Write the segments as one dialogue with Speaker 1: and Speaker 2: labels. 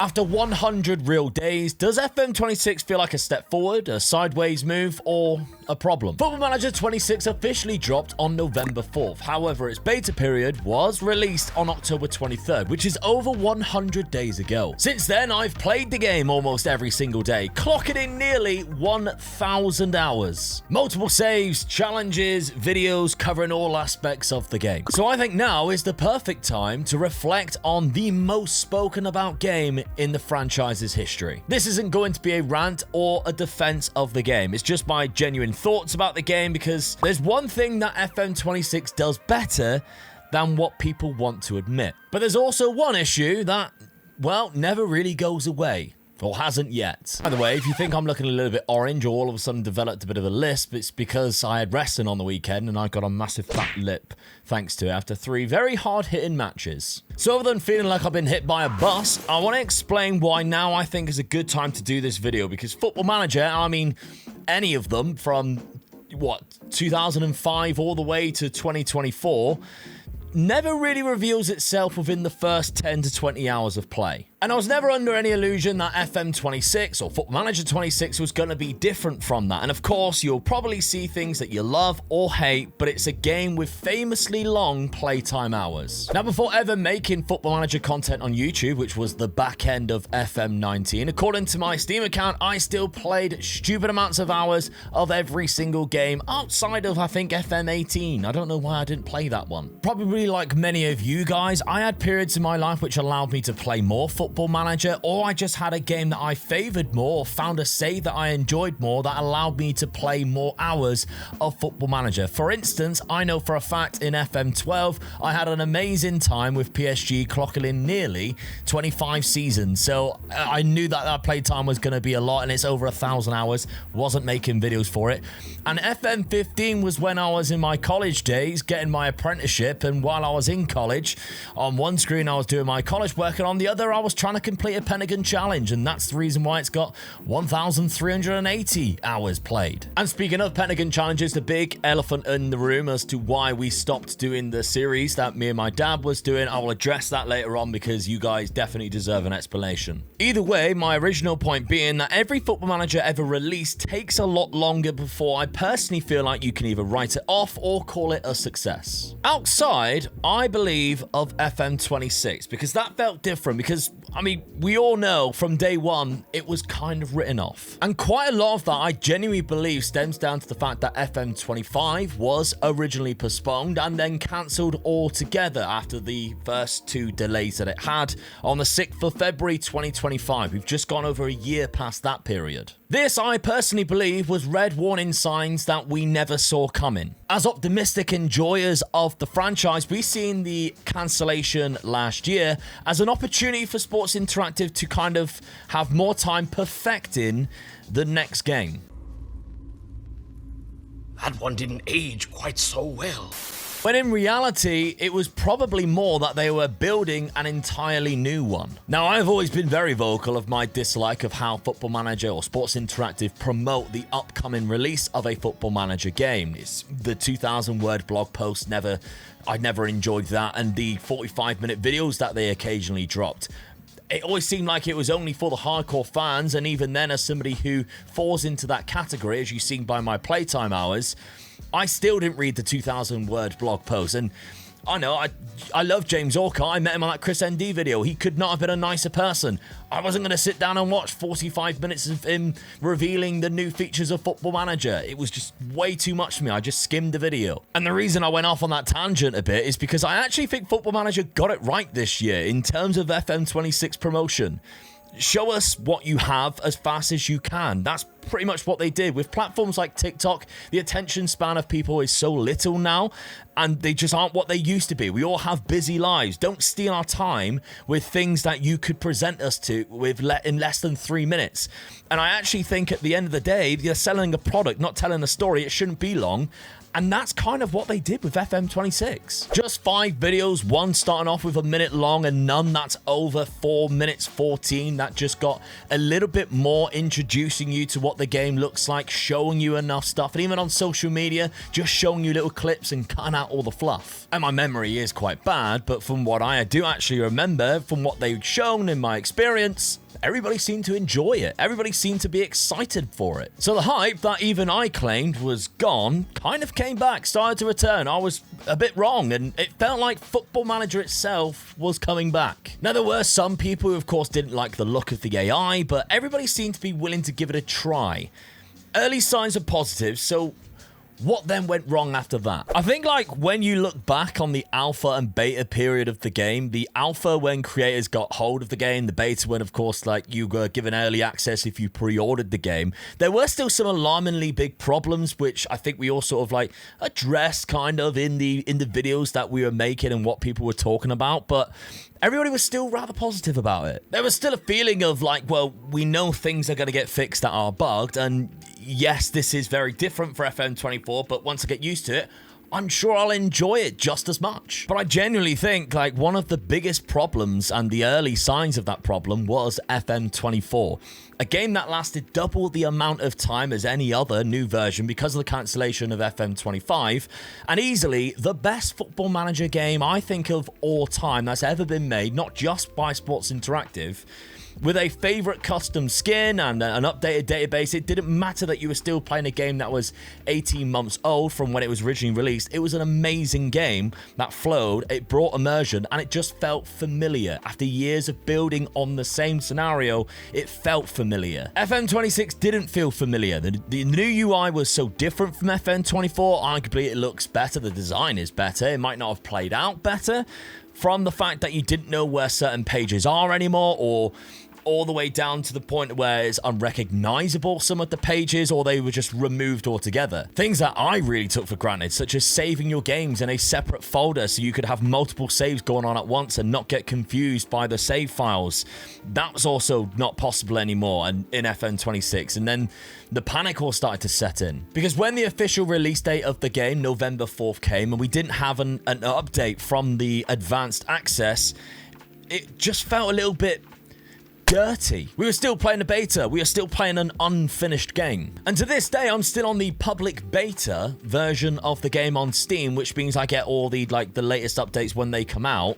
Speaker 1: After 100 real days, does FM26 feel like a step forward, a sideways move, or a problem? Football Manager 26 officially dropped on November 4th. However, its beta period was released on October 23rd, which is over 100 days ago. Since then, I've played the game almost every single day, clocking in nearly 1,000 hours. Multiple saves, challenges, videos covering all aspects of the game. So I think now is the perfect time to reflect on the most spoken about game in the franchise's history. This isn't going to be a rant or a defense of the game. It's just my genuine thoughts about the game, because there's one thing that FM26 does better than what people want to admit. But there's also one issue that, well, never really goes away. Or hasn't yet. By the way, if you think I'm looking a little bit orange or all of a sudden developed a bit of a lisp, it's because I had wrestling on the weekend and I got a massive fat lip thanks to it after 3 very hard-hitting matches. So other than feeling like I've been hit by a bus, I want to explain why now I think is a good time to do this video, because Football Manager, I mean, any of them from, 2005 all the way to 2024, never really reveals itself within the first 10 to 20 hours of play. And I was never under any illusion that FM26 or Football Manager 26 was going to be different from that. And of course, you'll probably see things that you love or hate, but it's a game with famously long playtime hours. Now, before ever making Football Manager content on YouTube, which was the back end of FM19, according to my Steam account, I still played stupid amounts of hours of every single game outside of, I think, FM18. I don't know why I didn't play that one. Probably like many of you guys, I had periods in my life which allowed me to play more Football Manager, or I just had a game that I favored more, or found a save that I enjoyed more that allowed me to play more hours of Football Manager. For instance, I know for a fact in FM12, I had an amazing time with PSG, clocking in nearly 25 seasons. So I knew that that playtime was going to be a lot, and it's over 1,000 hours. Wasn't making videos for it. And FM15 was when I was in my college days, getting my apprenticeship, and while I was in college, on one screen I was doing my college work, and on the other I was trying to complete a Pentagon challenge, and that's the reason why it's got 1,380 hours played. And speaking of Pentagon challenges, the big elephant in the room as to why we stopped doing the series that me and my dad was doing, I will address that later on, because you guys definitely deserve an explanation. Either way, my original point being that every Football Manager ever released takes a lot longer before I personally feel like you can either write it off or call it a success. Outside, I believe, of FM26, because that felt different, because I mean, we all know from day one, it was kind of written off. And quite a lot of that, I genuinely believe, stems down to the fact that FM25 was originally postponed and then cancelled altogether after the first 2 delays that it had on the 6th of February 2025. We've just gone over a year past that period. This, I personally believe, was red warning signs that we never saw coming. As optimistic enjoyers of the franchise, we seen the cancellation last year as an opportunity for Sports Interactive to kind of have more time perfecting the next game.
Speaker 2: That one didn't age quite so well.
Speaker 1: When in reality, it was probably more that they were building an entirely new one. Now, I've always been very vocal of my dislike of how Football Manager or Sports Interactive promote the upcoming release of a Football Manager game. It's the 2,000-word blog post, I never enjoyed that, and the 45-minute videos that they occasionally dropped. It always seemed like it was only for the hardcore fans, and even then, as somebody who falls into that category, as you've seen by my playtime hours, I still didn't read the 2,000-word blog post. And I know, I love James Orca. I met him on that Chris ND video. He could not have been a nicer person. I wasn't going to sit down and watch 45 minutes of him revealing the new features of Football Manager. It was just way too much for me. I just skimmed the video. And the reason I went off on that tangent a bit is because I actually think Football Manager got it right this year in terms of FM26 promotion. Show us what you have as fast as you can. That's pretty much what they did. With platforms like TikTok, the attention span of people is so little now, and they just aren't what they used to be. We all have busy lives. Don't steal our time with things that you could present us to with in less than 3 minutes. And I actually think at the end of the day, you're selling a product, not telling a story. It shouldn't be long. And that's kind of what they did with FM26. Just 5 videos, one starting off with a minute long and none that's over 4 minutes 14. That just got a little bit more introducing you to what the game looks like, showing you enough stuff, and even on social media, just showing you little clips and cutting out all the fluff. And my memory is quite bad, but from what I do actually remember, from what they've shown in my experience, everybody seemed to enjoy it. Everybody seemed to be excited for it. So the hype that even I claimed was gone kind of came back, started to return. I was a bit wrong, and it felt like Football Manager itself was coming back. Now, there were some people who, of course, didn't like the look of the AI, but everybody seemed to be willing to give it a try. Early signs are positive, so what then went wrong after that? I think, like, when you look back on the alpha and beta period of the game, the alpha when creators got hold of the game, the beta when, of course, like, you were given early access if you pre-ordered the game, there were still some alarmingly big problems, which I think we all sort of, like, addressed kind of in the videos that we were making and what people were talking about, but everybody was still rather positive about it. There was still a feeling of like, well, we know things are going to get fixed that are bugged, and yes, this is very different for FM24, but once I get used to it, I'm sure I'll enjoy it just as much. But I genuinely think like one of the biggest problems and the early signs of that problem was FM24. A game that lasted double the amount of time as any other new version because of the cancellation of FM25, and easily the best Football Manager game I think of all time that's ever been made, not just by Sports Interactive. With a favorite custom skin and an updated database, it didn't matter that you were still playing a game that was 18 months old from when it was originally released. It was an amazing game that flowed, it brought immersion, and it just felt familiar. After years of building on the same scenario, it felt familiar. FM26 didn't feel familiar. The new UI was so different from FM24. Arguably, it looks better, the design is better, it might not have played out better, from the fact that you didn't know where certain pages are anymore, or all the way down to the point where it's unrecognizable, some of the pages, or they were just removed altogether. Things that I really took for granted, such as saving your games in a separate folder so you could have multiple saves going on at once and not get confused by the save files. That was also not possible anymore in FM26, and then the panic all started to set in. Because when the official release date of the game, November 4th, came and we didn't have an update from the advanced access, it just felt a little bit dirty. We were still playing the beta. We were still playing an unfinished game. And to this day, I'm still on the public beta version of the game on Steam, which means I get all the latest updates when they come out.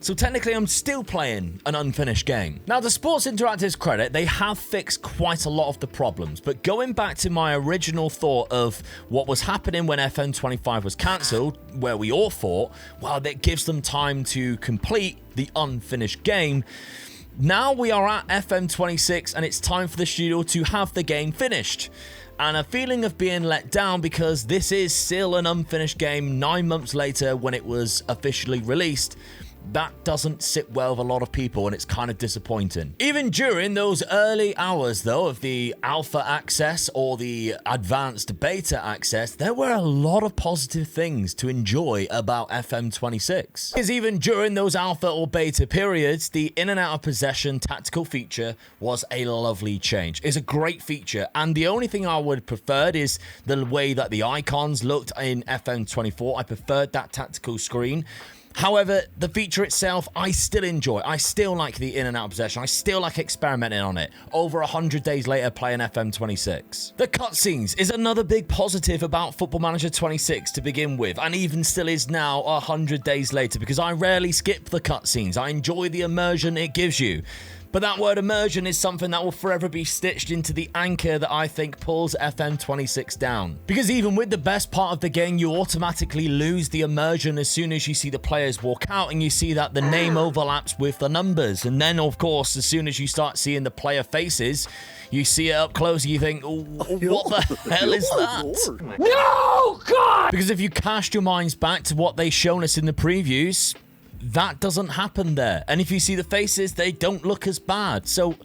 Speaker 1: So technically, I'm still playing an unfinished game. Now, to Sports Interactive's credit, they have fixed quite a lot of the problems. But going back to my original thought of what was happening when FM25 was cancelled, where we all thought, well, that gives them time to complete the unfinished game. Now we are at FM26 and it's time for the studio to have the game finished. And a feeling of being let down because this is still an unfinished game 9 months later when it was officially released. That doesn't sit well with a lot of people, and it's kind of disappointing. Even during those early hours, though, of the alpha access or the advanced beta access, there were a lot of positive things to enjoy about FM26. Because even during those alpha or beta periods, the in and out of possession tactical feature was a lovely change. It's a great feature, and the only thing I would have preferred is the way that the icons looked in FM24. I preferred that tactical screen. However, the feature itself, I still enjoy. I still like the in and out possession. I still like experimenting on it. Over 100 days later playing FM26. The cutscenes is another big positive about Football Manager 26 to begin with, and even still is now 100 days later, because I rarely skip the cutscenes. I enjoy the immersion it gives you. But that word immersion is something that will forever be stitched into the anchor that I think pulls FM26 down. Because even with the best part of the game, you automatically lose the immersion as soon as you see the players walk out and you see that the name overlaps with the numbers. And then, of course, as soon as you start seeing the player faces, you see it up close and you think, oh, what the hell is that? No, God! Because if you cast your minds back to what they've shown us in the previews, that doesn't happen there. And if you see the faces, they don't look as bad. So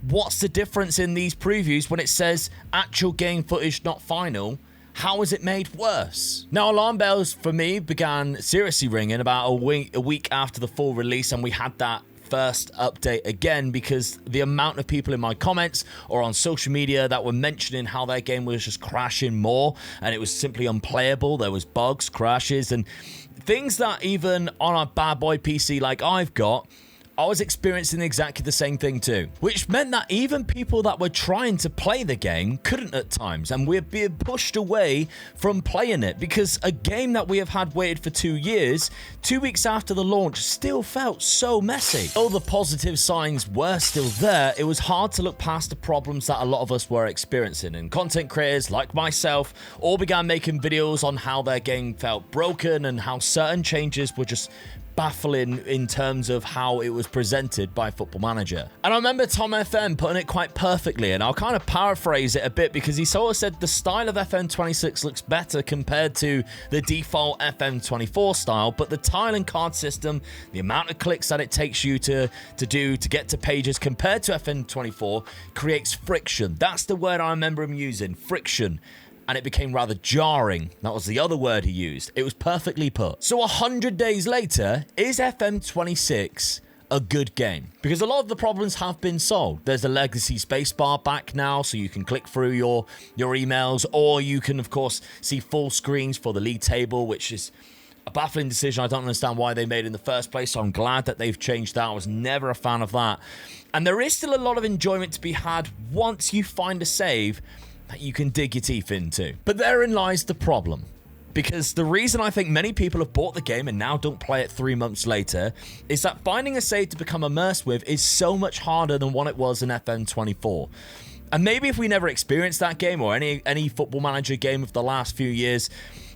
Speaker 1: what's the difference in these previews when it says actual game footage not final? How is it made worse? Now, alarm bells for me began seriously ringing about a week after the full release, and we had that first update again, because the amount of people in my comments or on social media that were mentioning how their game was just crashing more and it was simply unplayable. There was bugs, crashes, and things that even on a bad boy PC like I've got, I was experiencing exactly the same thing too, which meant that even people that were trying to play the game couldn't at times, and we're being pushed away from playing it because a game that we have had waited for 2 years, 2 weeks after the launch, still felt so messy. All the positive signs were still there, it was hard to look past the problems that a lot of us were experiencing, and content creators like myself all began making videos on how their game felt broken and how certain changes were just baffling in terms of how it was presented by Football Manager. And I remember Tom FM putting it quite perfectly, and I'll kind of paraphrase it a bit because he sort of said the style of FM26 looks better compared to the default FM24 style, but the tile and card system, the amount of clicks that it takes you to get to pages compared to FM24 creates friction. That's the word I remember him using, friction. And it became rather jarring. That was the other word he used. It was perfectly put. So 100 days later, is FM26 a good game? Because a lot of the problems have been solved. There's a legacy spacebar back now, so you can click through your emails, or you can, of course, see full screens for the league table, which is a baffling decision I don't understand why they made in the first place, so I'm glad that they've changed that. I was never a fan of that. And there is still a lot of enjoyment to be had once you find a save that you can dig your teeth into. But therein lies the problem. Because the reason I think many people have bought the game and now don't play it 3 months later is that finding a save to become immersed with is so much harder than what it was in FM24. And maybe if we never experienced that game or any Football Manager game of the last few years,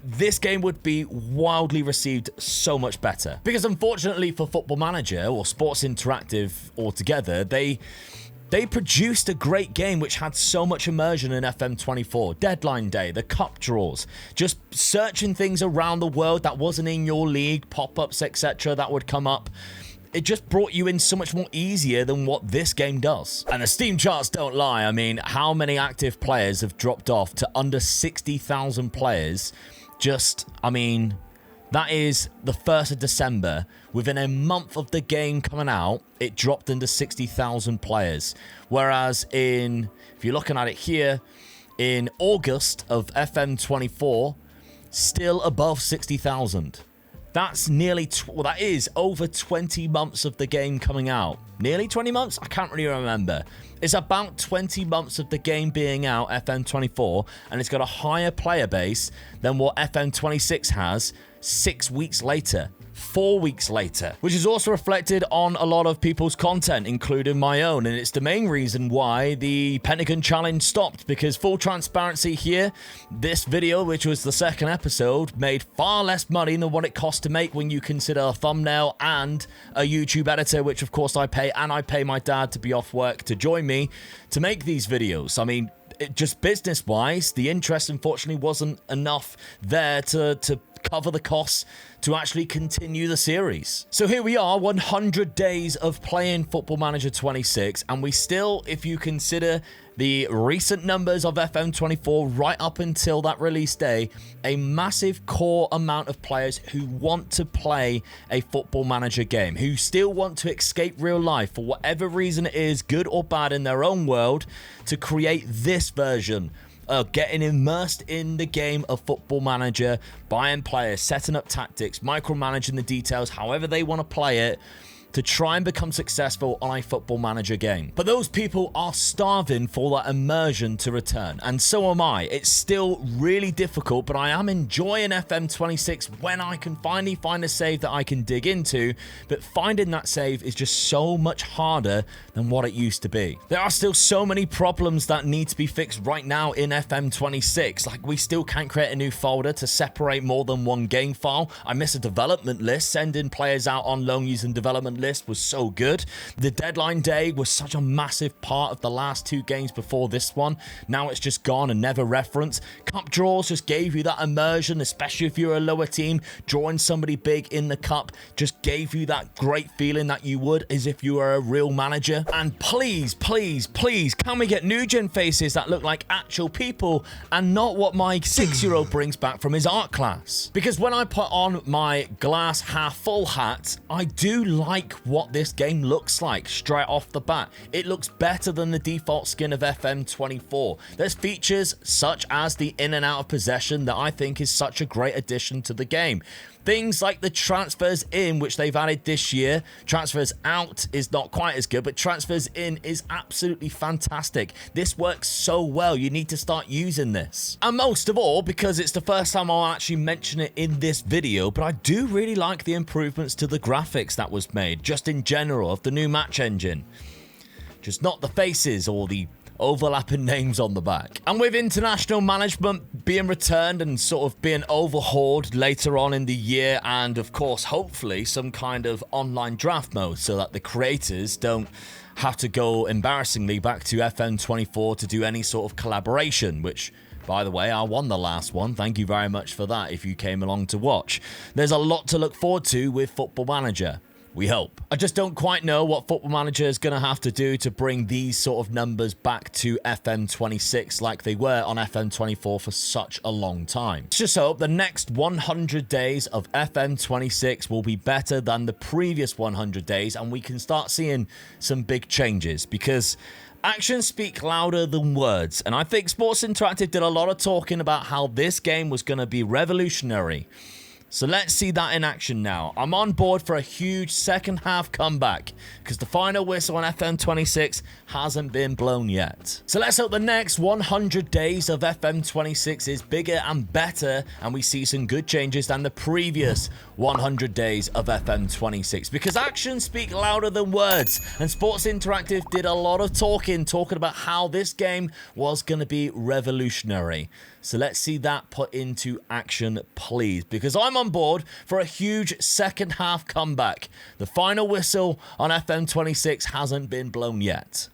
Speaker 1: this game would be wildly received so much better. Because unfortunately for Football Manager or Sports Interactive altogether, they produced a great game which had so much immersion in FM24. Deadline day, the cup draws, just searching things around the world that wasn't in your league, pop-ups, etc. that would come up. It just brought you in so much more easier than what this game does. And the Steam charts don't lie. I mean, how many active players have dropped off to under 60,000 players? That is the 1st of December. Within a month of the game coming out, it dropped into 60,000 players. Whereas if you're looking at it here, in August of FM24, still above 60,000. That's that is over 20 months of the game coming out. Nearly 20 months? I can't really remember. It's about 20 months of the game being out, FM24, and it's got a higher player base than what FM26 has 6 weeks later. 4 weeks later, which is also reflected on a lot of people's content, including my own, and it's the main reason why the Pentagon Challenge stopped, because full transparency here, this video, which was the second episode, made far less money than what it cost to make when you consider a thumbnail and a YouTube editor, which of course I pay, and I pay my dad to be off work to join me to make these videos. I mean, just business-wise, the interest unfortunately wasn't enough there to cover the costs to actually continue the series. So here we are, 100 days of playing Football Manager 26, and we still, if you consider the recent numbers of FM24 right up until that release day, a massive core amount of players who want to play a Football Manager game, who still want to escape real life for whatever reason it is, good or bad in their own world, to create this version. Getting immersed in the game of Football Manager, buying players, setting up tactics, micromanaging the details, however they want to play it, to try and become successful on a Football Manager game. But those people are starving for that immersion to return, and so am I. It's still really difficult, but I am enjoying FM26 when I can finally find a save that I can dig into, but finding that save is just so much harder than what it used to be. There are still so many problems that need to be fixed right now in FM26, like we still can't create a new folder to separate more than one game file. I miss a development list. Sending players out on loan using development list was so good. The deadline day was such a massive part of the last two games before this one. Now it's just gone and never referenced. Cup draws just gave you that immersion, especially if you're a lower team. Drawing somebody big in the cup just gave you that great feeling that you would as if you were a real manager. And please, please, please, can we get new gen faces that look like actual people and not what my 6-year-old brings back from his art class? Because when I put on my glass half full hat, I do like what this game looks like straight off the bat. It looks better than the default skin of FM24. There's features such as the in and out of possession that I think is such a great addition to the game. Things like the transfers in, which they've added this year. Transfers out is not quite as good, but transfers in is absolutely fantastic. This works so well. You need to start using this. And most of all, because it's the first time I'll actually mention it in this video, but I do really like the improvements to the graphics that was made, just in general, of the new match engine. Just not the faces or the overlapping names on the back. And with international management being returned and sort of being overhauled later on in the year, and of course hopefully some kind of online draft mode so that the creators don't have to go embarrassingly back to FM24 to do any sort of collaboration, which, by the way, I won the last one. Thank you very much for that if you came along to watch. There's a lot to look forward to with Football Manager. We hope. I just don't quite know what Football Manager is going to have to do to bring these sort of numbers back to FM26 like they were on FM24 for such a long time. Let's just hope the next 100 days of FM26 will be better than the previous 100 days and we can start seeing some big changes, because actions speak louder than words, and I think Sports Interactive did a lot of talking about how this game was going to be revolutionary. So let's see that in action now. I'm on board for a huge second half comeback because the final whistle on FM26 hasn't been blown yet. So let's hope the next 100 days of FM26 is bigger and better and we see some good changes than the previous 100 days of FM26, because actions speak louder than words, and Sports Interactive did a lot of talking about how this game was going to be revolutionary. So let's see that put into action, please, because I'm on board for a huge second half comeback. The final whistle on FM26 hasn't been blown yet.